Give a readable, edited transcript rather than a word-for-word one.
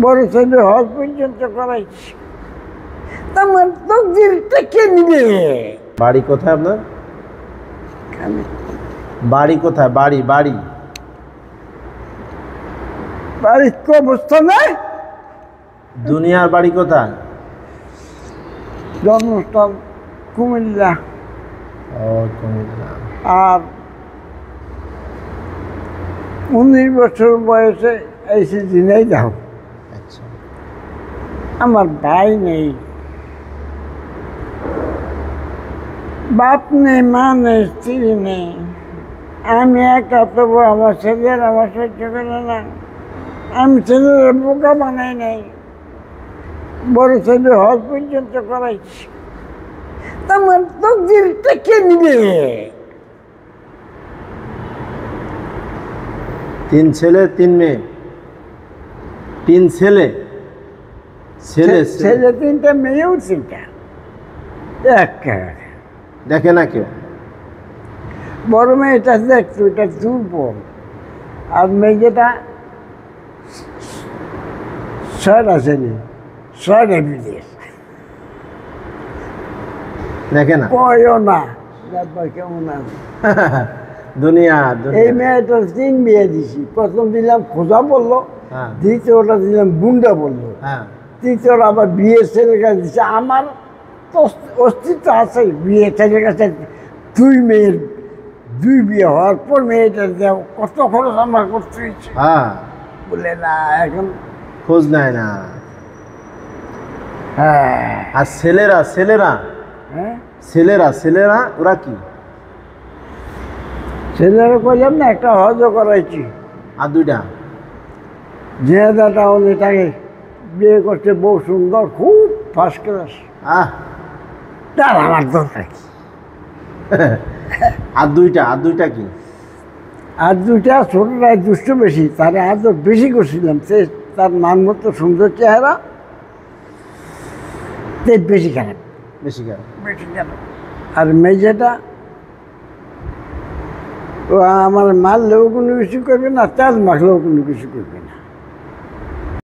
বড় ছেলে হজ পর্যন্ত করাইছি। তোমার তকদিরটা কে নিবে? বাড়ি কোথায় আপনার? বাড়ি কোথায়? বাড়ি বাড়ি বাড়ির কবরস্থানে। দুনিয়ার বাড়ি কোথায়? জন্মস্থান কুমিল্লা। ও কুমিল্লা। আর 19 বছর বয়সে এসে ঝিনাইদহ। আচ্ছা। আমার ভাই নেই, বাপ নেই, মা নেই, স্ত্রী নেই। আমি একা, তবু আমার ছেলের আমার সহ্য করে না। আমি ছেলের বোকা বানাই নাই, বড় ছেলে হজ পর্যন্ত করাইছি। তোমার তকদিরটা কে নিবে? 3 ছেলে 3 মেয়ে। 3 ছেলে ছেলে ছেলে 3টা, মেয়েও 3টা। একেবারে দেখে না কেউ? বড় মেয়েটা দেখতো, এটা দুর্বল। আর মেয়েটা 6টা ছেলে, 6টা বিদেশ। দেখে না? কয়ও না ব্যাপার কেমন আছে। দুনিয়া এই মেয়েটার 3 বিয়ে দিছি। প্রথম দিলাম খোঁজা বললো, হ্যাঁ দ্বিতীয়টা দিলাম বুন্ডা বললো, হ্যাঁ। তৃতীয়টা আবার বিয়ে ছেলের কাছে দিচ্ছে। আমার তো অস্তিত্ব আছে বিয়ে ছেলের কাছে। 2 মেয়ের 2 বিয়ে হওয়ার পর মেয়েটা দেও, কত খরচ আমার করতে হয়েছে। হ্যাঁ, বলে না এখন। খোঁজ নেয় না। হ্যাঁ আর ছেলেরা ছেলেরা হ্যাঁ, ছেলেরা ছেলেরা ওরা কি? ছেলেরা কইলাম না, একটা হজও করাইছি। আর 2টা? জেহাদাটা তাকে বিয়ে করছে, বউ সুন্দর, খুব ফার্স্ট ক্লাস। আহ, তার আমার দরকার কি? আর 2টা কি? আর 2টা ছোটটায় দুষ্ট বেশি, তারে আদর বেশি করছিলাম। সে তার মান মতো সুন্দর চেহারা, তে বেশি খারাপ। বেশি কেন? বেশি খারাপ। আর মেয়েটা ও আমার মারলেও কোনো কিছু করবে না, তেল মাখলেও কোনো কিছু করবে না।